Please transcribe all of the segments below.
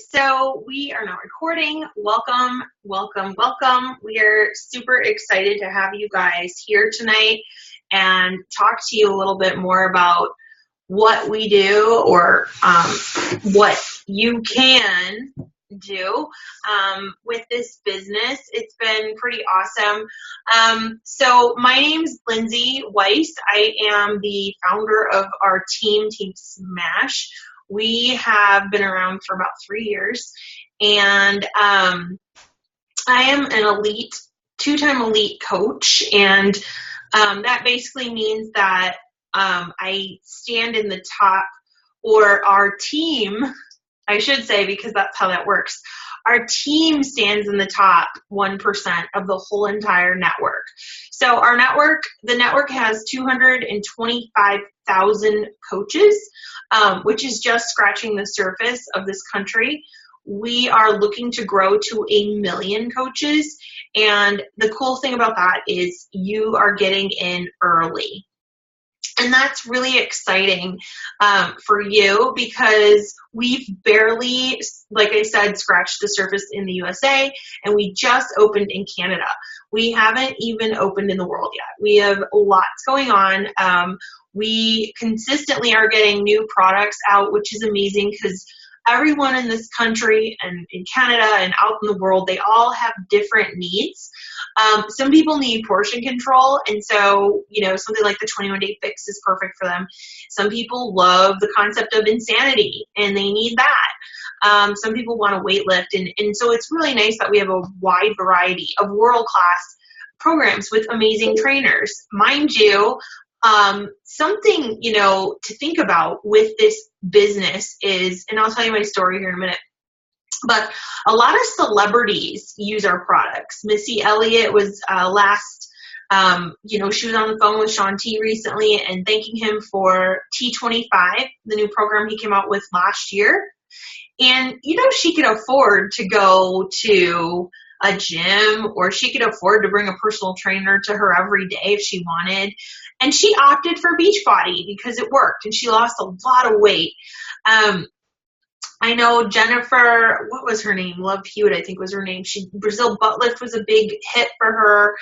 So we are now recording. Welcome, welcome, welcome. We are super excited to have you guys here tonight and talk to you a little bit more about what we do or what you can do with this business. It's been pretty awesome. So my name's Lindsay Weiss. I am the founder of our Team Smash. We have been around for about 3 years, and I am an elite, two-time elite coach, and that basically means that I stand in the top, or our team, I should say, because that's how that works. Our team stands in the top 1% of the whole entire network. So our network, the network has 225,000 coaches, which is just scratching the surface of this country. We are looking to grow to 1 million coaches. And the cool thing about that is you are getting in early. And that's really exciting for you because we've barely, like I said, scratched the surface in the USA, and we just opened in Canada. We haven't even opened in the world yet. We have lots going on. We consistently are getting new products out, which is amazing because everyone in this country and in Canada and out in the world, they all have different needs. Some people need portion control, and so, something like the 21-day fix is perfect for them. Some people love the concept of insanity, and they need that. Some people want to weight lift, and so it's really nice that we have a wide variety of world-class programs with amazing trainers. Mind you, something, to think about with this business is, and I'll tell you my story here in a minute, but a lot of celebrities use our products. Missy Elliott was she was on the phone with Sean T recently and thanking him for T25, the new program he came out with last year. And, she could afford to go to a gym, or she could afford to bring a personal trainer to her every day if she wanted. And she opted for Beachbody because it worked, and she lost a lot of weight. I know Jennifer, what was her name? Love Hewitt, I think was her name. Brazil butt lift was a big hit for her.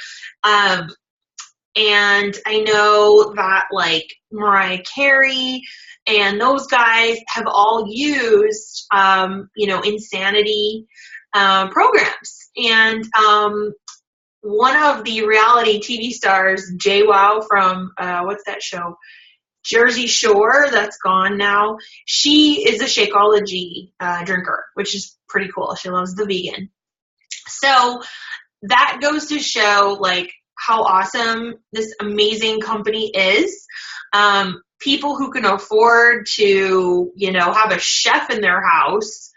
And I know that like Mariah Carey and those guys have all used, insanity programs. And one of the reality TV stars, JWoww from, what's that show? Jersey Shore, that's gone now. She is a Shakeology drinker, which is pretty cool. She loves the vegan. So that goes to show like how awesome this amazing company is. People who can afford to, have a chef in their house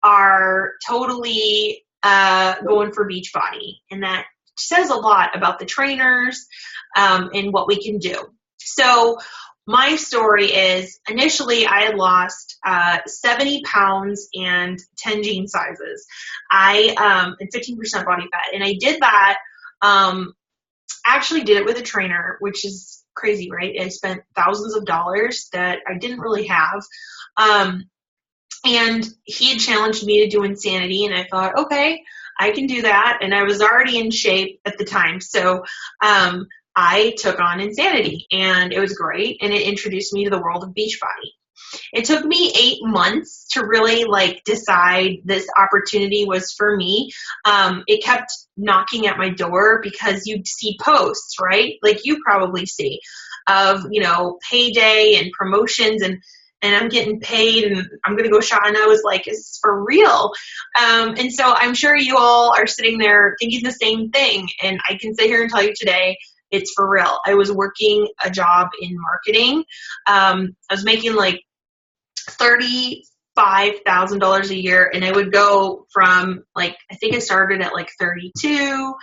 are totally going for Beachbody. And that says a lot about the trainers and what we can do. So my story is, initially I had lost 70 pounds and 10 jean sizes. And 15% body fat. And I did that, actually did it with a trainer, which is crazy, right? I spent thousands of dollars that I didn't really have. And he had challenged me to do insanity, and I thought, okay, I can do that. And I was already in shape at the time. So, I took on insanity, and it was great, and it introduced me to the world of Beachbody. It took me 8 months to really decide this opportunity was for me. It kept knocking at my door because you'd see posts, right? Like you probably see of, payday and promotions and I'm getting paid and I'm going to go shop. And I was like, is this for real? And so I'm sure you all are sitting there thinking the same thing. And I can sit here and tell you today, it's for real. I was working a job in marketing. I was making like $35,000 a year, and I would go from I think I started at 32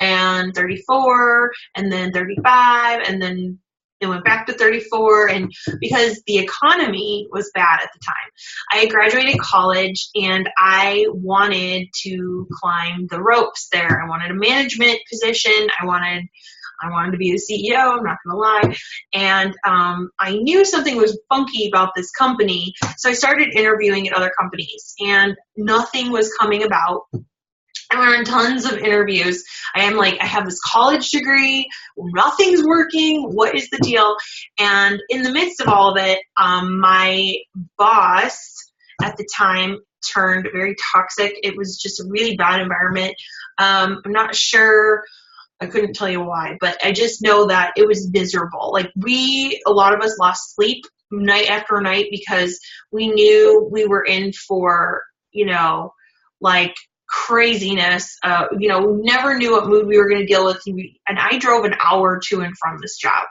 and 34 and then 35 and then it went back to 34, and because the economy was bad at the time. I had graduated college and I wanted to climb the ropes there. I wanted a management position. I wanted I wanted to be the CEO, I'm not going to lie. And I knew something was funky about this company, so I started interviewing at other companies, and nothing was coming about. I went on tons of interviews. I am like, I have this college degree, nothing's working, what is the deal? And in the midst of all of it, my boss at the time turned very toxic. It was just a really bad environment. I'm not sure, I couldn't tell you why, but I just know that it was miserable. Like a lot of us lost sleep night after night because we knew we were in for, like craziness. Never knew what mood we were going to deal with. And I drove an hour to and from this job.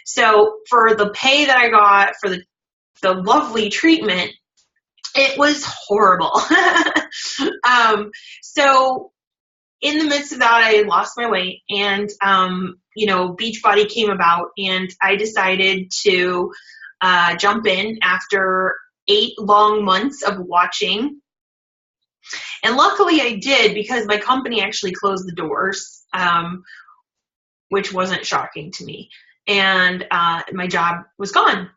So for the pay that I got, for the lovely treatment, it was horrible. So in the midst of that, I lost my weight, and, Beachbody came about, and I decided to jump in after 8 long months of watching. And luckily I did, because my company actually closed the doors, which wasn't shocking to me. And my job was gone.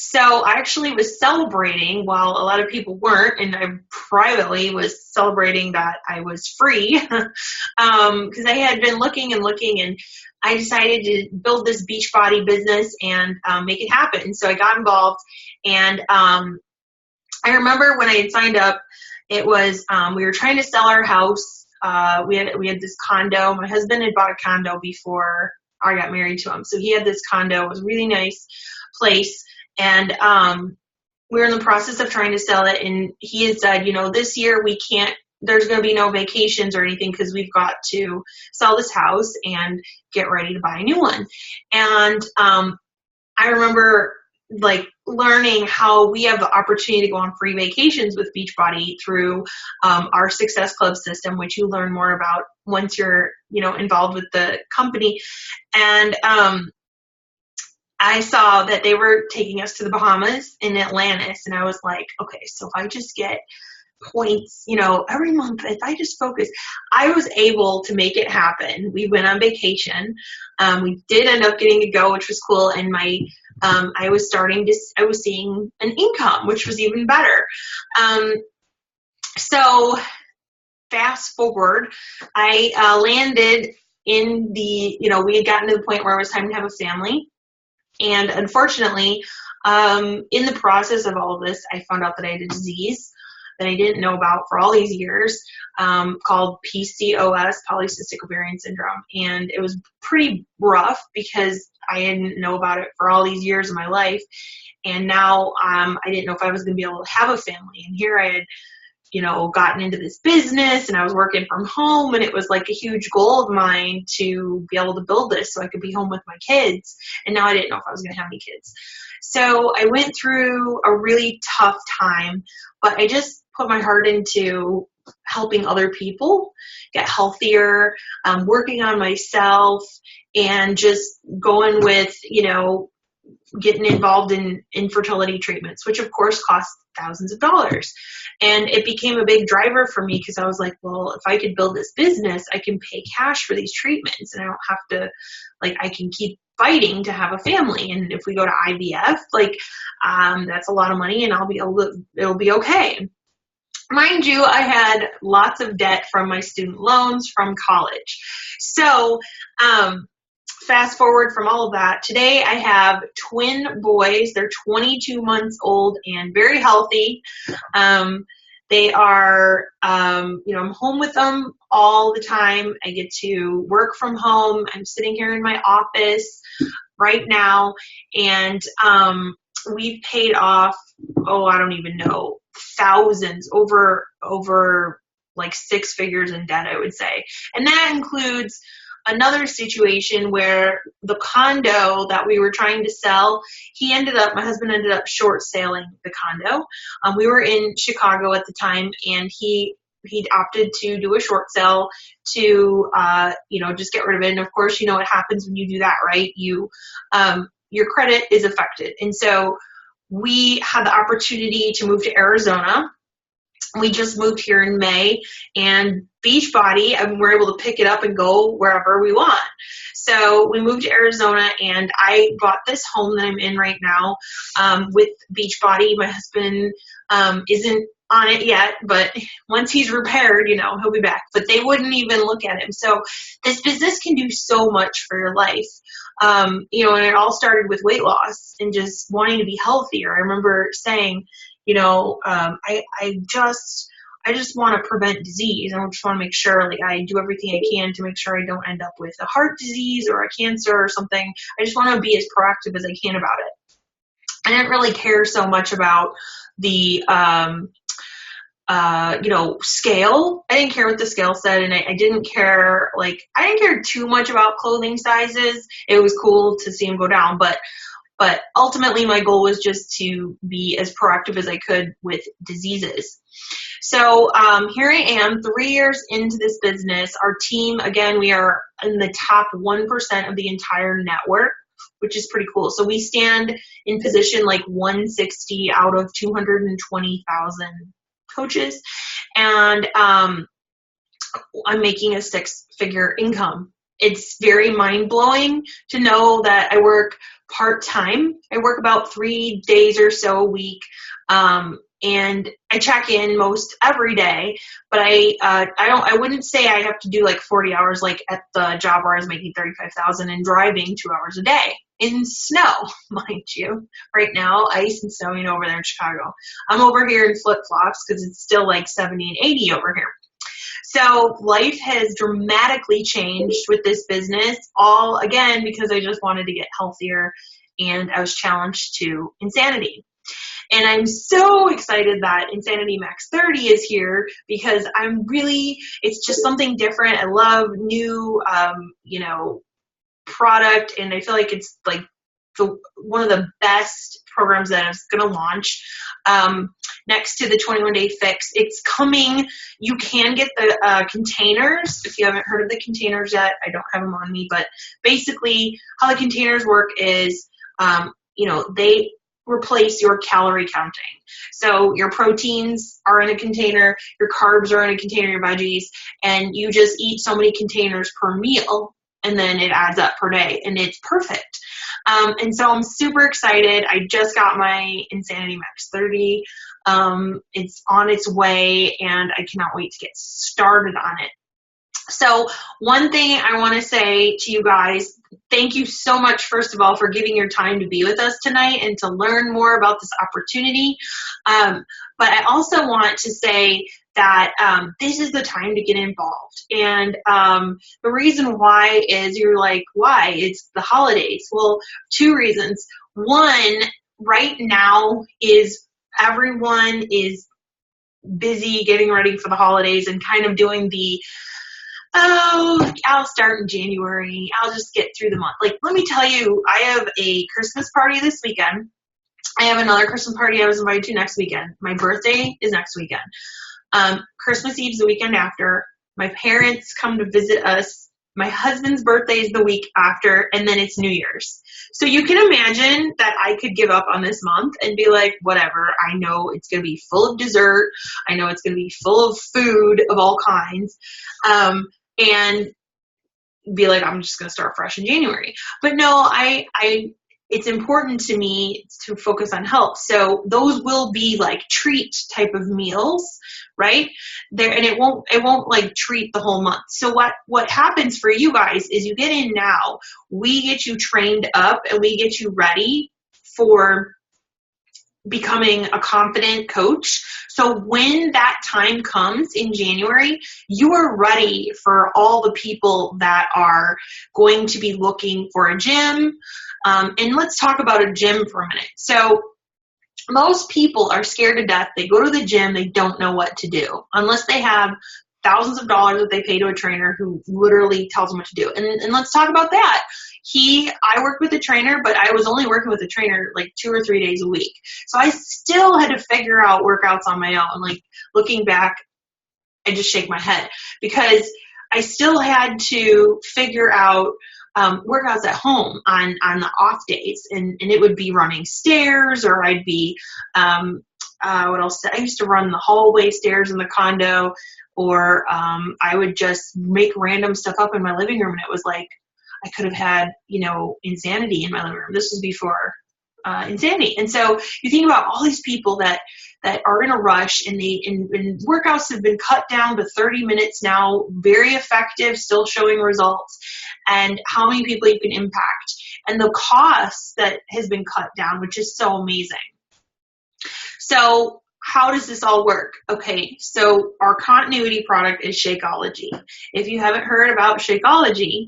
So I actually was celebrating while a lot of people weren't, and I privately was celebrating that I was free because I had been looking, and I decided to build this Beachbody business and make it happen. So I got involved, and I remember when I had signed up, it was we were trying to sell our house. We had this condo. My husband had bought a condo before I got married to him, so he had this condo. It was a really nice place. And we were in the process of trying to sell it, and he had said, this year we can't, there's going to be no vacations or anything because we've got to sell this house and get ready to buy a new one. And I remember learning how we have the opportunity to go on free vacations with Beachbody through our Success Club system, which you learn more about once you're, involved with the company. And I saw that they were taking us to the Bahamas in Atlantis, and I was like, okay, so if I just get points, every month, if I just focus, I was able to make it happen. We went on vacation. We did end up getting to go, which was cool, and I was seeing an income, which was even better. So fast forward, I landed in we had gotten to the point where it was time to have a family. And unfortunately, in the process of all of this, I found out that I had a disease that I didn't know about for all these years, called PCOS, polycystic ovarian syndrome. And it was pretty rough because I didn't know about it for all these years of my life. And now I didn't know if I was going to be able to have a family. And here I had gotten into this business, and I was working from home, and it was like a huge goal of mine to be able to build this so I could be home with my kids. And now I didn't know if I was going to have any kids. So I went through a really tough time, but I just put my heart into helping other people get healthier, working on myself, and just going with, getting involved in infertility treatments, which of course cost thousands of dollars. And it became a big driver for me because I was like, well, if I could build this business, I can pay cash for these treatments, and I don't have to, I can keep fighting to have a family. And if we go to IVF, that's a lot of money, and it'll be okay. Mind you, I had lots of debt from my student loans from college. So, fast forward from all of that, today I have twin boys. They're 22 months old and very healthy. They are, I'm home with them all the time. I get to work from home. I'm sitting here in my office right now, and we've paid off, I don't even know, thousands, over 6 figures in debt, I would say. And that includes another situation where the condo that we were trying to sell, my husband ended up short selling the condo. We were in Chicago at the time, and he'd opted to do a short sale to, just get rid of it. And of course, what happens when you do that, right? Your credit is affected. And so we had the opportunity to move to Arizona. We just moved here in May, and Beachbody, we're able to pick it up and go wherever we want. So we moved to Arizona, and I bought this home that I'm in right now with Beachbody. My husband isn't on it yet, but once he's repaired, he'll be back. But they wouldn't even look at him. So this business can do so much for your life. And it all started with weight loss and just wanting to be healthier. I remember saying, I just want to prevent disease. I just want to make sure I do everything I can to make sure I don't end up with a heart disease or a cancer or something. I just want to be as proactive as I can about it. I didn't really care so much about the, scale. I didn't care what the scale said, and I didn't care, I didn't care too much about clothing sizes. It was cool to see them go down, but ultimately my goal was just to be as proactive as I could with diseases. So here I am 3 years into this business. Our team, again, we are in the top 1% of the entire network, which is pretty cool. So we stand in position 160 out of 220,000 coaches. And I'm making a 6-figure income. It's very mind-blowing to know that I work part-time. I work about 3 days or so a week, and I check in most every day, but I wouldn't say I have to do 40 hours at the job where I was making $35,000 and driving 2 hours a day in snow, mind you. Right now, ice and snowing over there in Chicago. I'm over here in flip-flops because it's still 70 and 80 over here. So life has dramatically changed with this business, all again because I just wanted to get healthier, and I was challenged to insanity. And I'm so excited that Insanity Max 30 is here because it's just something different. I love new, product, and I feel like it's one of the best programs that is going to launch next to the 21-day fix. It's coming. You can get the containers. If you haven't heard of the containers yet, I don't have them on me, but basically how the containers work is, they replace your calorie counting. So your proteins are in a container, your carbs are in a container, your veggies, and you just eat so many containers per meal, and then it adds up per day, and it's perfect. And so I'm super excited. I just got my Insanity Max 30. It's on its way, and I cannot wait to get started on it. So one thing I want to say to you guys, thank you so much, first of all, for giving your time to be with us tonight and to learn more about this opportunity. But I also want to say that this is the time to get involved. And the reason why is you're like, why? It's the holidays. Well, 2 reasons. One, right now is everyone is busy getting ready for the holidays and kind of doing the, I'll start in January. I'll just get through the month. Let me tell you, I have a Christmas party this weekend. I have another Christmas party I was invited to next weekend. My birthday is next weekend. Christmas Eve's the weekend after. My parents come to visit us. My husband's birthday is the week after, and then it's New Year's. So you can imagine that I could give up on this month and be like, whatever, I know it's going to be full of dessert. I know it's going to be full of food of all kinds. And be like, I'm just going to start fresh in January. But no, it's important to me to focus on health. So those will be treat type of meals, right? There, and it won't treat the whole month. So what happens for you guys is you get in now, we get you trained up, and we get you ready for becoming a confident coach. So when that time comes in January, you are ready for all the people that are going to be looking for a gym. And let's talk about a gym for a minute. So most people are scared to death. They go to the gym. They don't know what to do unless they have thousands of dollars that they pay to a trainer who literally tells them what to do. And let's talk about that. I worked with a trainer, but I was only working with a trainer 2 or 3 days a week. So I still had to figure out workouts on my own. Looking back, I just shake my head because I still had to figure out workouts at home on the off days. And it would be running stairs, or I'd be what else? I used to run the hallway stairs in the condo, or I would just make random stuff up in my living room, and it was like I could have had, insanity in my living room. This was before insanity. And so you think about all these people that are in a rush, and and workouts have been cut down to 30 minutes now, very effective, still showing results, and how many people you can impact, and the cost that has been cut down, which is so amazing. So how does this all work? Okay, so our continuity product is Shakeology. If you haven't heard about Shakeology,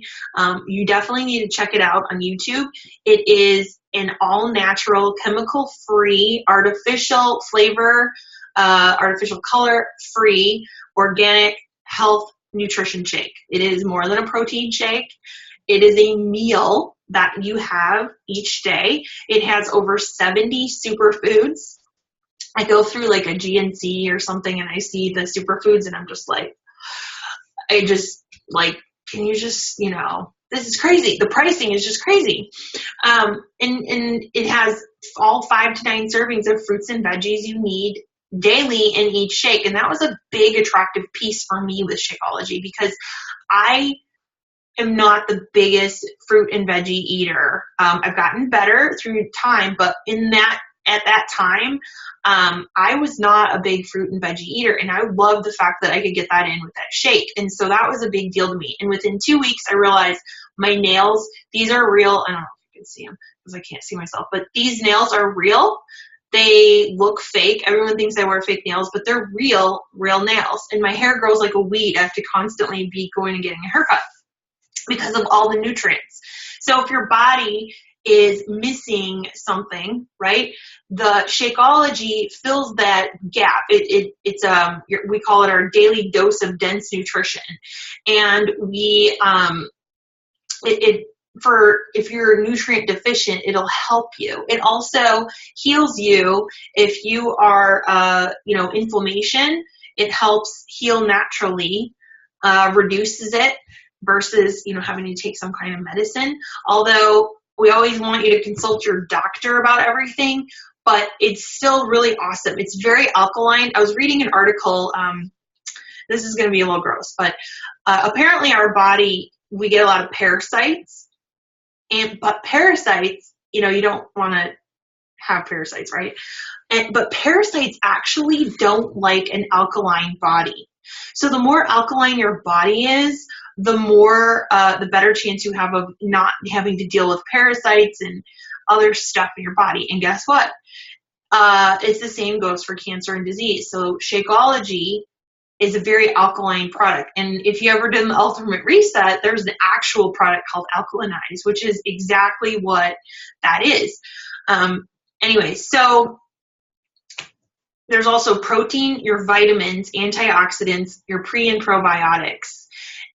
you definitely need to check it out on YouTube. It is an all-natural, chemical-free, artificial flavor, artificial color-free, organic health nutrition shake. It is more than a protein shake. It is a meal that you have each day. It has over 70 superfoods. I go through like a GNC or something, and I see the superfoods, and I'm just like, can you just, this is crazy. The pricing is just crazy. And it has all 5 to 9 servings of fruits and veggies you need daily in each shake. And that was a big attractive piece for me with Shakeology, because I am not the biggest fruit and veggie eater. I've gotten better through time, but at that time, I was not a big fruit and veggie eater, and I loved the fact that I could get that in with that shake. And so that was a big deal to me. And within 2 weeks, I realized my nails, these are real. I don't know if you can see them because I can't see myself, but these nails are real. They look fake. Everyone thinks I wear fake nails, but they're real nails. And my hair grows like a weed. I have to constantly be going and getting a haircut because of all the nutrients. So if your body is missing something, right, the Shakeology fills that gap. We call it our daily dose of dense nutrition, and if you're nutrient deficient, it'll help you. It also heals you if you are inflammation. It helps heal naturally, reduces it versus having to take some kind of medicine. Although we always want you to consult your doctor about everything, but it's still really awesome. It's very alkaline. I was reading an article, this is going to be a little gross, but apparently our body, we get a lot of parasites, but parasites, you don't want to have parasites, right? But parasites actually don't like an alkaline body. So the more alkaline your body is, the better chance you have of not having to deal with parasites and other stuff in your body. And guess what? It's the same goes for cancer and disease. So Shakeology is a very alkaline product. And if you ever did the Ultimate Reset, there's an actual product called Alkalinize, which is exactly what that is. Anyway, so there's also protein, your vitamins, antioxidants, your pre and probiotics,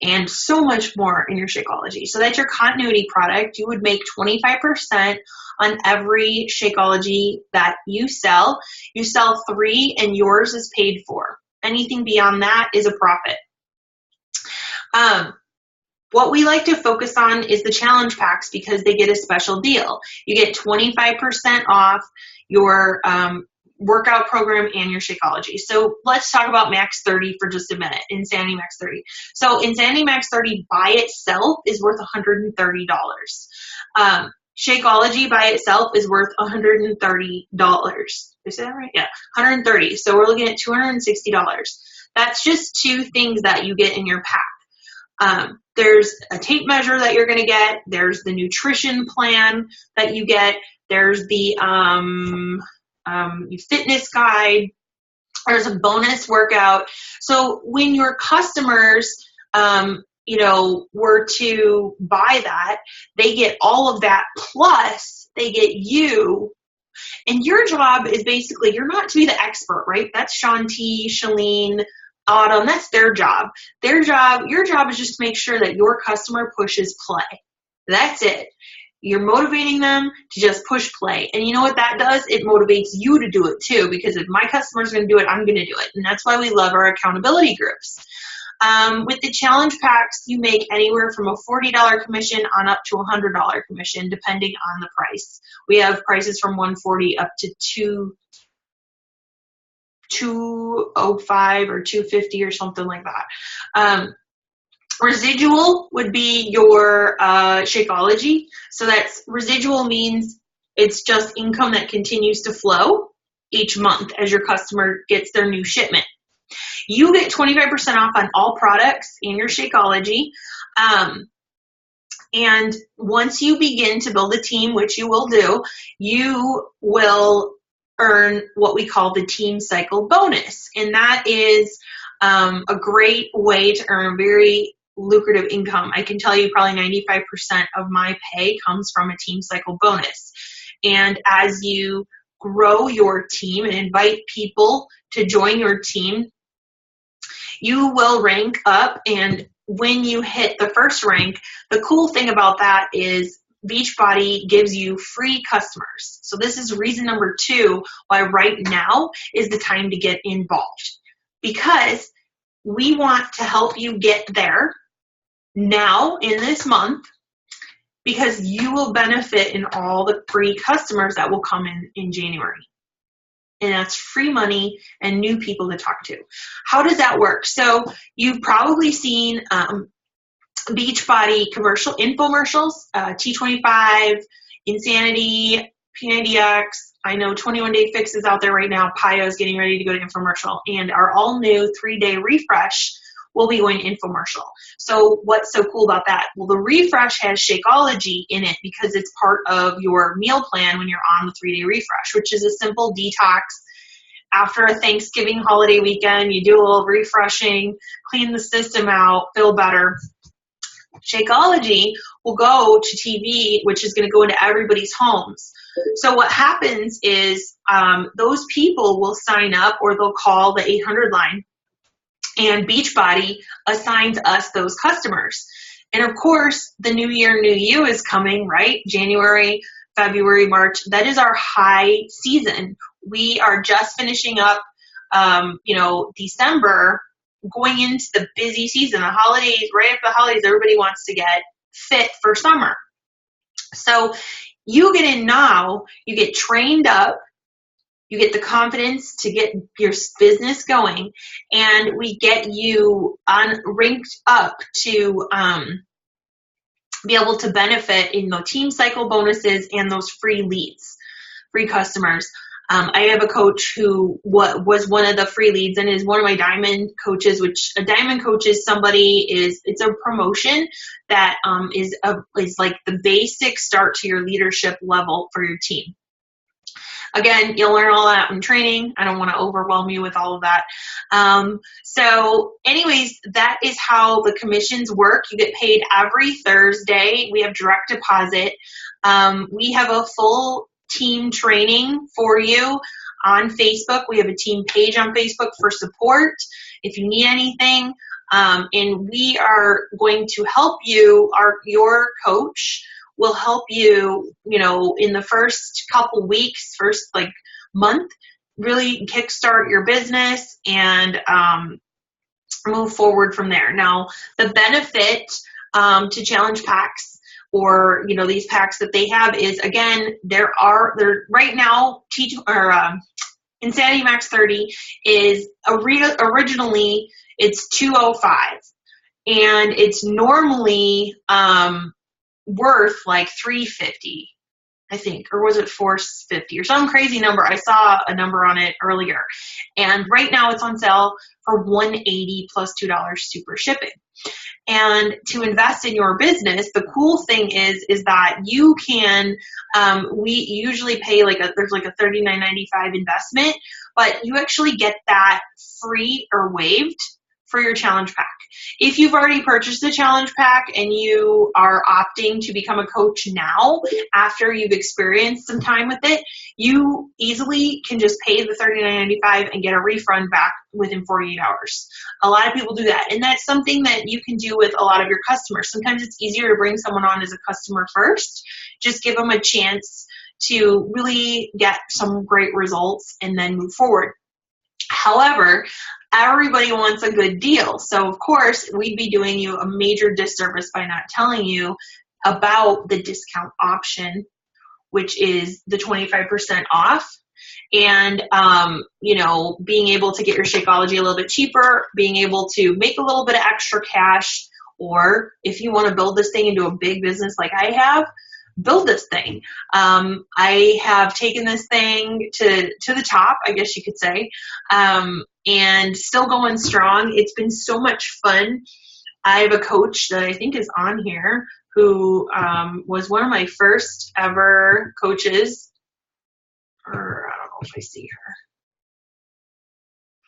and so much more in your Shakeology. So that's your continuity product. You would make 25% on every Shakeology that you sell. You sell 3 and yours is paid for. Anything beyond that is a profit. What we like to focus on is the challenge packs because they get a special deal. You get 25% off your workout program and your Shakeology. So let's talk about Max 30 for just a minute. Insanity Max 30. So Insanity Max 30 by itself is worth $130. Shakeology by itself is worth $130. Is that right? Yeah, $130. So we're looking at $260. That's just 2 things that you get in your pack. There's a tape measure that you're going to get. There's the nutrition plan that you get. There's the fitness guide. There's a bonus workout. So when your customers, were to buy that, they get all of that, plus they get you. And your job is basically, you're not to be the expert, right? That's Shanti, Shalene, Autumn, that's their job. Your job is just to make sure that your customer pushes play. That's it. You're motivating them to just push play. And you know what that does? It motivates you to do it too, because if my customer's going to do it, I'm going to do it. And that's why we love our accountability groups. With the challenge packs, you make anywhere from a $40 commission on up to a $100 commission, depending on the price. We have prices from $140 up to $205 or $250 or something like that. Residual would be your Shakeology. So that's residual means it's just income that continues to flow each month as your customer gets their new shipment. You get 25% off on all products in your Shakeology. And once you begin to build a team, which you will do, you will earn what we call the team cycle bonus. And that is a great way to earn a very lucrative income. I can tell you probably 95% of my pay comes from a team cycle bonus. And as you grow your team and invite people to join your team, you will rank up. And when you hit the first rank, the cool thing about that is Beachbody gives you free customers. So this is reason number 2 why right now is the time to get involved, because we want to help you get there now in this month, because you will benefit in all the free customers that will come in January. And that's free money and new people to talk to. How does that work? So you've probably seen Beachbody commercial infomercials, T25, Insanity, P90X. I know 21 Day Fix is out there right now. Paya is getting ready to go to infomercial, and our all new 3-day refresh will be going infomercial. So what's so cool about that? Well, the refresh has Shakeology in it because it's part of your meal plan when you're on the 3-day refresh, which is a simple detox. After a Thanksgiving holiday weekend, you do a little refreshing, clean the system out, feel better. Shakeology will go to TV, which is going to go into everybody's homes. So what happens is those people will sign up, or they'll call the 800 line, and Beachbody assigns us those customers. And of course, the new year, new you is coming, right? January, February, March. That is our high season. We are just finishing up, December, going into the busy season, the holidays. Right after the holidays, everybody wants to get fit for summer. So you get in now, you get trained up, you get the confidence to get your business going, and we get you ranked up to be able to benefit in the team cycle bonuses and those free leads, free customers. I have a coach who was one of the free leads and is one of my diamond coaches, which a diamond coach is it's a promotion that is like the basic start to your leadership level for your team. Again, you'll learn all that in training. I don't want to overwhelm you with all of that. So anyways, that is how the commissions work. You get paid every Thursday. We have direct deposit. We have a full team training for you on Facebook. We have a team page on Facebook for support if you need anything. And we are going to help you. Your coach will help you, in the first couple weeks, first month, really kickstart your business and move forward from there. Now, the benefit to challenge packs, or these packs that they have, is, again, they're right now Insanity Max 30 is originally it's $205, and it's normally worth like $350, I think, or was it $450 or some crazy number? I saw a number on it earlier, and right now it's on sale for $180 plus $2 super shipping. And to invest in your business, the cool thing is that you can. We usually pay there's a $39.95 investment, but you actually get that free or waived for your challenge pack. If you've already purchased the challenge pack and you are opting to become a coach now after you've experienced some time with it, you easily can just pay the $39.95 and get a refund back within 48 hours. A lot of people do that, and that's something that you can do with a lot of your customers. Sometimes it's easier to bring someone on as a customer first. Just give them a chance to really get some great results and then move forward. However, everybody wants a good deal. So, of course, we'd be doing you a major disservice by not telling you about the discount option, which is the 25% off. And, being able to get your Shakeology a little bit cheaper, being able to make a little bit of extra cash, or if you want to build this thing into a big business like I have, build this thing. I have taken this thing to the top, I guess you could say, and still going strong. It's been so much fun. I have a coach that I think is on here who was one of my first ever coaches. Or I don't know if I see her.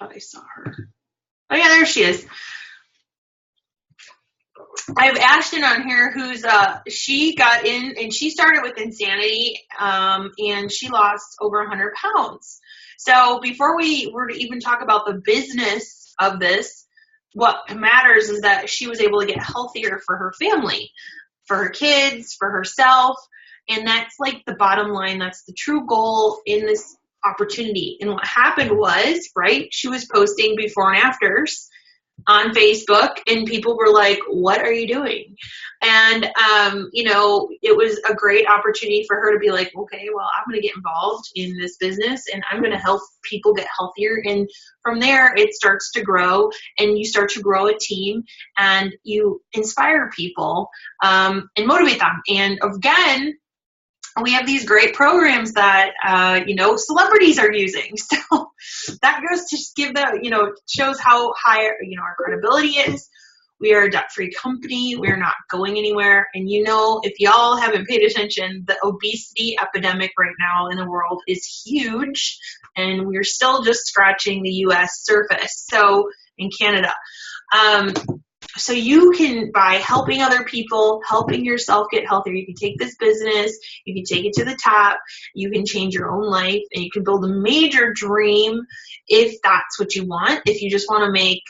I thought I saw her. Oh yeah, there she is. I have Ashton on here who's she got in and she started with Insanity and she lost over 100 pounds. So before we were to even talk about the business of this, what matters is that she was able to get healthier for her family, for her kids, for herself. And that's like the bottom line. That's the true goal in this opportunity. And what happened was, right, she was posting before and afters on Facebook, and people were like, what are you doing? And, it was a great opportunity for her to be like, okay, well, I'm going to get involved in this business and I'm going to help people get healthier. And from there, it starts to grow and you start to grow a team and you inspire people and motivate them. And again, we have these great programs that, celebrities are using. So that goes to give the, shows how high, our credibility is. We are a debt-free company. We're not going anywhere. And, if y'all haven't paid attention, the obesity epidemic right now in the world is huge. And we're still just scratching the U.S. surface. So in Canada. So you can, by helping other people, helping yourself get healthier, you can take this business, you can take it to the top, you can change your own life, and you can build a major dream if that's what you want. If you just want to make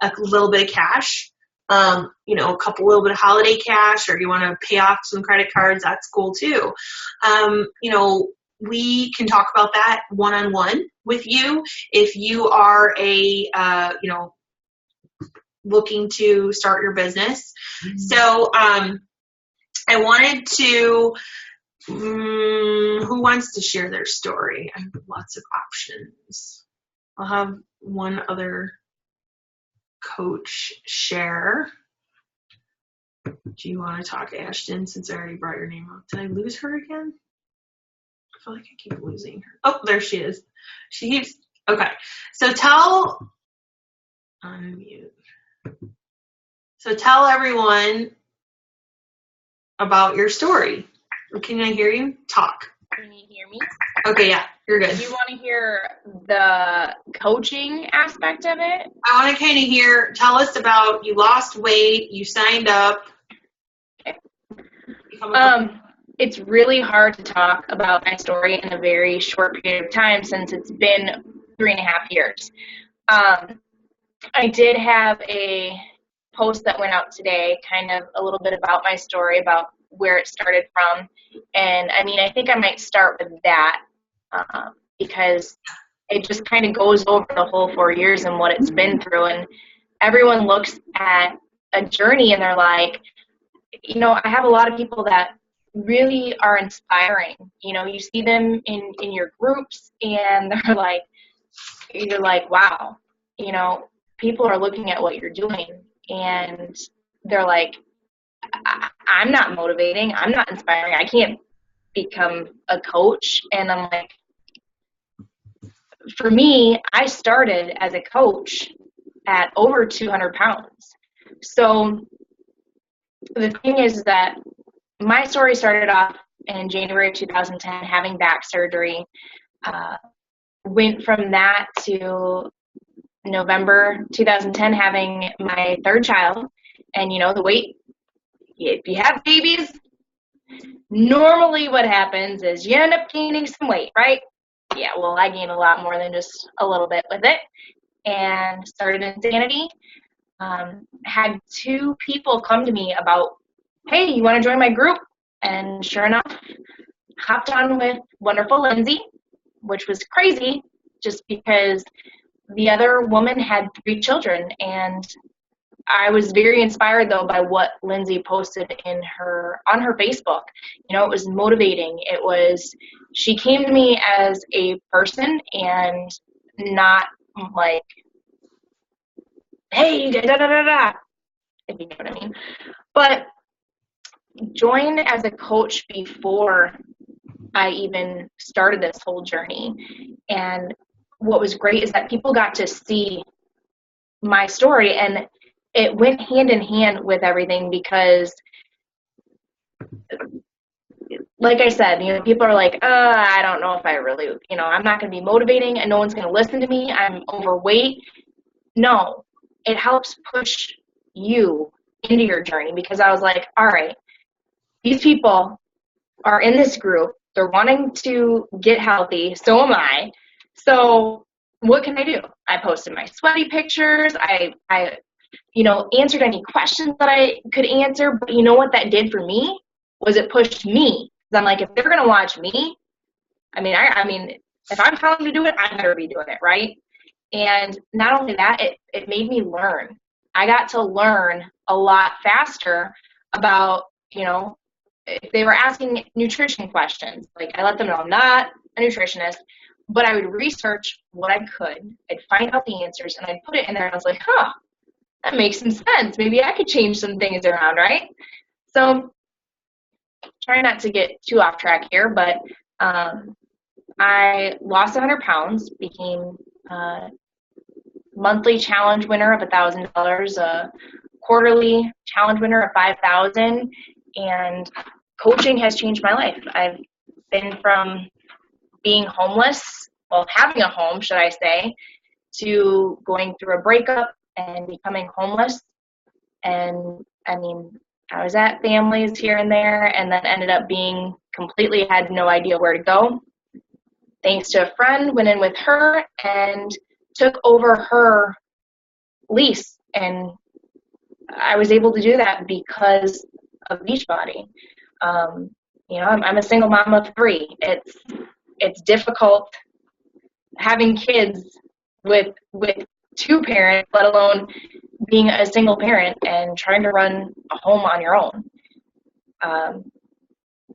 a little bit of cash, a little bit of holiday cash, or you want to pay off some credit cards, that's cool too. We can talk about that one-on-one with you. If you are looking to start your business. Mm-hmm. So I wanted to, who wants to share their story? I have lots of options. I'll have one other coach share. Do you want to talk, Ashton, since I already brought your name up? Did I lose her again? I feel like I keep losing her. Oh, there she is. Okay. So unmute. So tell everyone about your story. Can I hear you? Talk. Can you hear me? Okay, yeah, you're good. Do you want to hear the coaching aspect of it? I want to kind of tell us about, you lost weight, you signed up. Okay. It's really hard to talk about my story in a very short period of time since it's been 3.5 years. I did have a post that went out today, kind of a little bit about my story, about where it started from. And I think I might start with that because it just kind of goes over the whole 4 years and what it's been through. And everyone looks at a journey and they're like, I have a lot of people that really are inspiring. You see them in your groups and you're like, wow, people are looking at what you're doing and they're like, I'm not motivating, I'm not inspiring, I can't become a coach. And I'm like, for me, I started as a coach at over 200 pounds. So the thing is that my story started off in January of 2010, having back surgery. Went from that to November 2010, having my third child. And the weight, if you have babies, normally what happens is you end up gaining some weight, right? Yeah, well, I gained a lot more than just a little bit with it. And started Insanity. Had 2 people come to me about, hey, you want to join my group? And sure enough, hopped on with wonderful Lindsay, which was crazy just because the other woman had 3 children. And I was very inspired though by what Lindsay posted on her Facebook. You know, it was motivating. She came to me as a person and not like, hey, da da da da da, if you know what I mean. But joined as a coach before I even started this whole journey. And what was great is that people got to see my story, and it went hand in hand with everything because, like I said, you know, people are like, I don't know if I really, you know, I'm not going to be motivating and no one's going to listen to me. I'm overweight. No, it helps push you into your journey because I was like, all right, these people are in this group. They're wanting to get healthy. So am I. So what can I do? I posted my sweaty pictures. I you know, answered any questions that I could answer. But you know what that did for me was it pushed me. Because I'm like, if they're going to watch me, I mean, if I'm telling them to do it, I better be doing it, right? And not only that, it made me learn. I got to learn a lot faster about, you know, if they were asking nutrition questions, like I let them know I'm not a nutritionist, but I would research what I could. I'd find out the answers and I'd put it in there and I was like, that makes some sense. Maybe I could change some things around, right? So try not to get too off track here, but I lost 100 pounds, became a monthly challenge winner of $1,000, a quarterly challenge winner of $5,000, and coaching has changed my life. I've been from being homeless, well, having a home, should I say, to going through a breakup and becoming homeless. And I mean, I was at families here and there and then ended up being completely had no idea where to go. Thanks to a friend, went in with her and took over her lease. And I was able to do that because of Beachbody. You know, I'm a single mom of 3. It's difficult having kids with 2 parents, let alone being a single parent and trying to run a home on your own.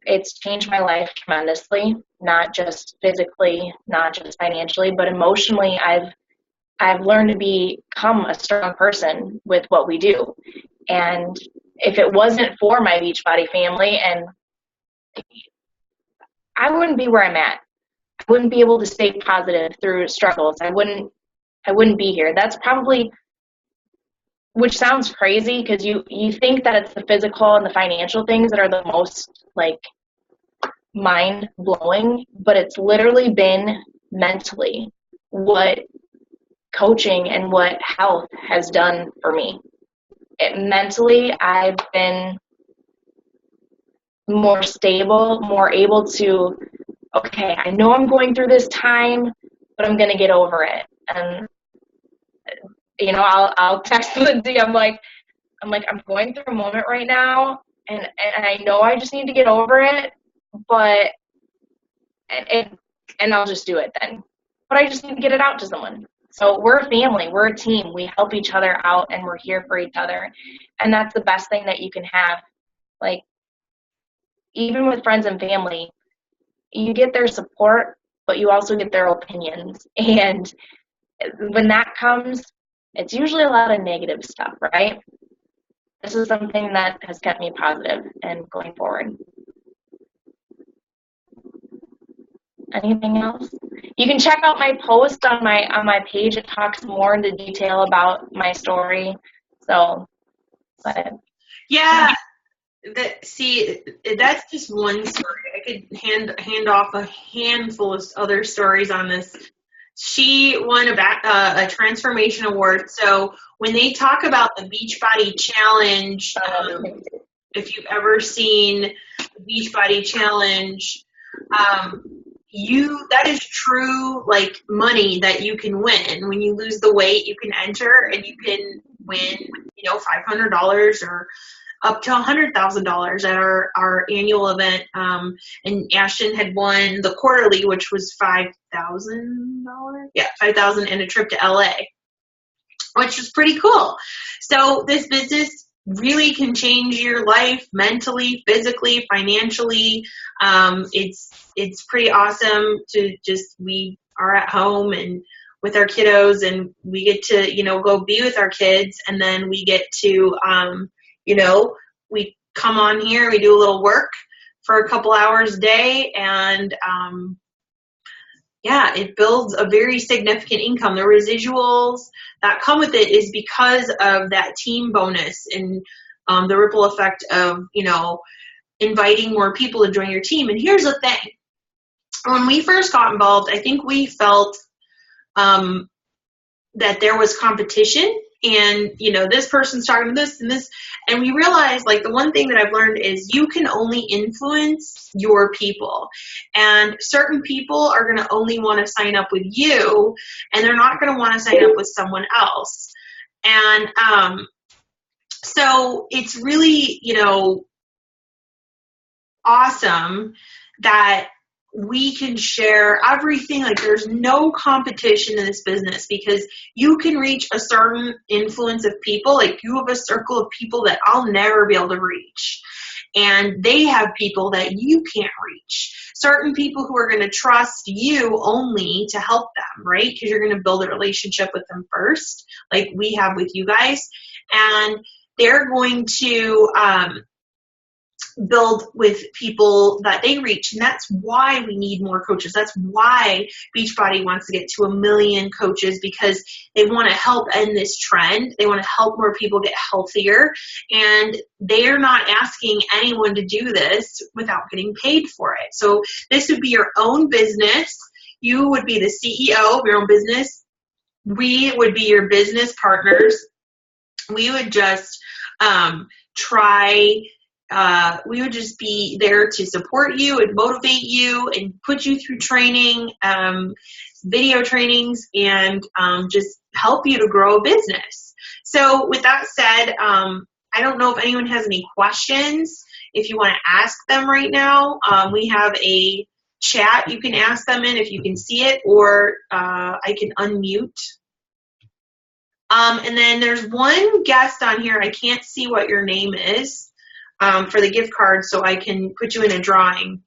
It's changed my life tremendously, not just physically, not just financially, but emotionally. I've learned to become a strong person with what we do. And if it wasn't for my Beachbody family, and I wouldn't be where I'm at. I wouldn't be able to stay positive through struggles. I wouldn't be here. That's probably, which sounds crazy because you think that it's the physical and the financial things that are the most like mind blowing, but it's literally been mentally what coaching and what health has done for me. Mentally, I've been more stable, more able to, okay, I know I'm going through this time, but I'm going to get over it. And, you know, I'll text Lindsay. I'm like, I'm going through a moment right now, and I know I just need to get over it, but, and I'll just do it then. But I just need to get it out to someone. So we're a family, we're a team, we help each other out, and we're here for each other. And that's the best thing that you can have. Like, even with friends and family, you get their support, but you also get their opinions. And when that comes, it's usually a lot of negative stuff, right? This is something that has kept me positive and going forward. Anything else? You can check out my post on my page. It talks more into detail about my story. So, but yeah. That's just one story. I could hand off a handful of other stories on this. She won a transformation award. So when they talk about the Beachbody Challenge, if you've ever seen the Beachbody Challenge, that is true, like, money that you can win. When you lose the weight, you can enter and you can win, you know, $500 or up to $100,000 at our annual event. And Ashton had won the quarterly, which was $5,000. Yeah, $5,000 and a trip to LA, which was pretty cool. So this business really can change your life mentally, physically, financially. It's pretty awesome to just, we are at home and with our kiddos, and we get to, go be with our kids, and then we get to, we come on here, we do a little work for a couple hours a day, and it builds a very significant income. The residuals that come with it is because of that team bonus and the ripple effect of, inviting more people to join your team. And here's the thing. When we first got involved, I think we felt that there was competition, and, this person's talking to this and this. And we realized, like, the one thing that I've learned is you can only influence your people. And certain people are going to only want to sign up with you, and they're not going to want to sign up with someone else. And so it's really, awesome that we can share everything. Like, there's no competition in this business, because you can reach a certain influence of people. Like, you have a circle of people that I'll never be able to reach, and they have people that you can't reach. Certain people who are going to trust you only to help them, right? Because you're going to build a relationship with them first, like we have with you guys, and they're going to build with people that they reach. And that's why we need more coaches. That's why Beachbody wants to get to 1 million coaches, because they want to help end this trend. They want to help more people get healthier, and they're not asking anyone to do this without getting paid for it. So this would be your own business. You would be the CEO of your own business. We would be your business partners. We would just we would just be there to support you and motivate you and put you through training, video trainings, and just help you to grow a business. So with that said, I don't know if anyone has any questions. If you want to ask them right now, we have a chat you can ask them in if you can see it, or I can unmute. And then there's one guest on here. I can't see what your name is for the gift card, so I can put you in a drawing.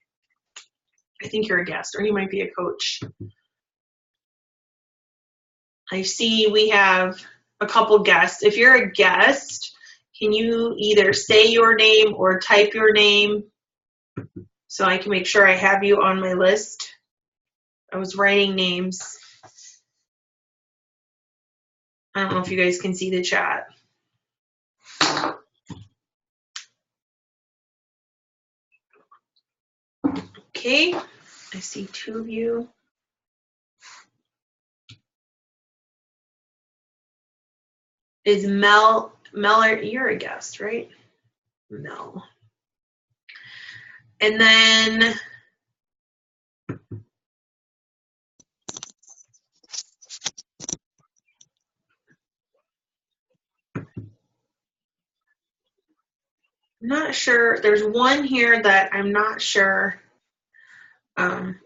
I think you're a guest, or you might be a coach. I see we have a couple guests. If you're a guest, can you either say your name or type your name so I can make sure I have you on my list? I was writing names. I don't know if you guys can see the chat. Okay, I see 2 of you. Is Mel, you're a guest, right? Mel. And then I'm not sure. There's one here that I'm not sure.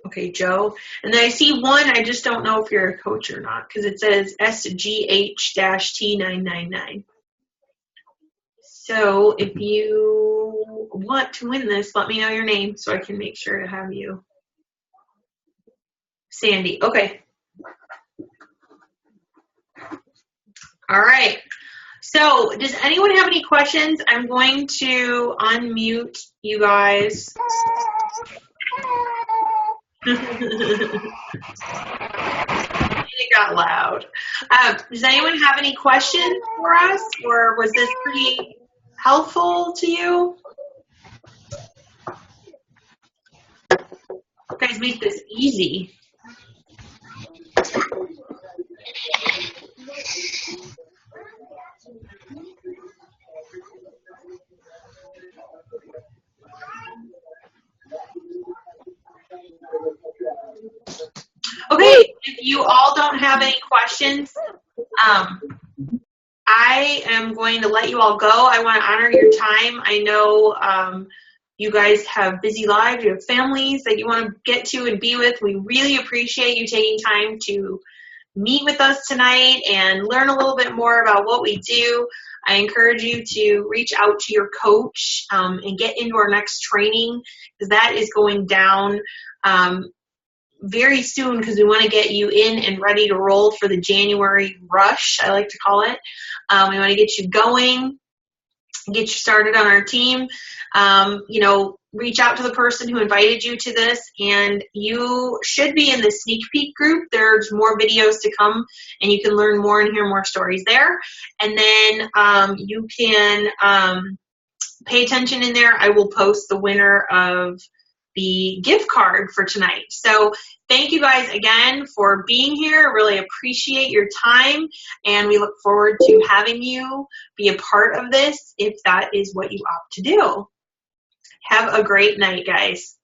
Okay, Joe. And then I see one, I just don't know if you're a coach or not, because it says SGH-T999. So if you want to win this, let me know your name so I can make sure to have you. Sandy. Okay. All right. So does anyone have any questions? I'm going to unmute you guys. It got loud. Does anyone have any questions for us, or was this pretty helpful to you? You guys make this easy. Okay, if you all don't have any questions, I am going to let you all go. I want to honor your time. I know you guys have busy lives, you have families that you want to get to and be with. We really appreciate you taking time to meet with us tonight and learn a little bit more about what we do. I encourage you to reach out to your coach and get into our next training, because that is going down very soon, because we want to get you in and ready to roll for the January rush, I like to call it. We want to get you going, get you started on our team. Reach out to the person who invited you to this, and you should be in the sneak peek group. There's more videos to come, and you can learn more and hear more stories there. And then you can pay attention in there. I will post the winner of the gift card for tonight. So thank you guys again for being here. Really appreciate your time, and we look forward to having you be a part of this if that is what you opt to do. Have a great night, guys.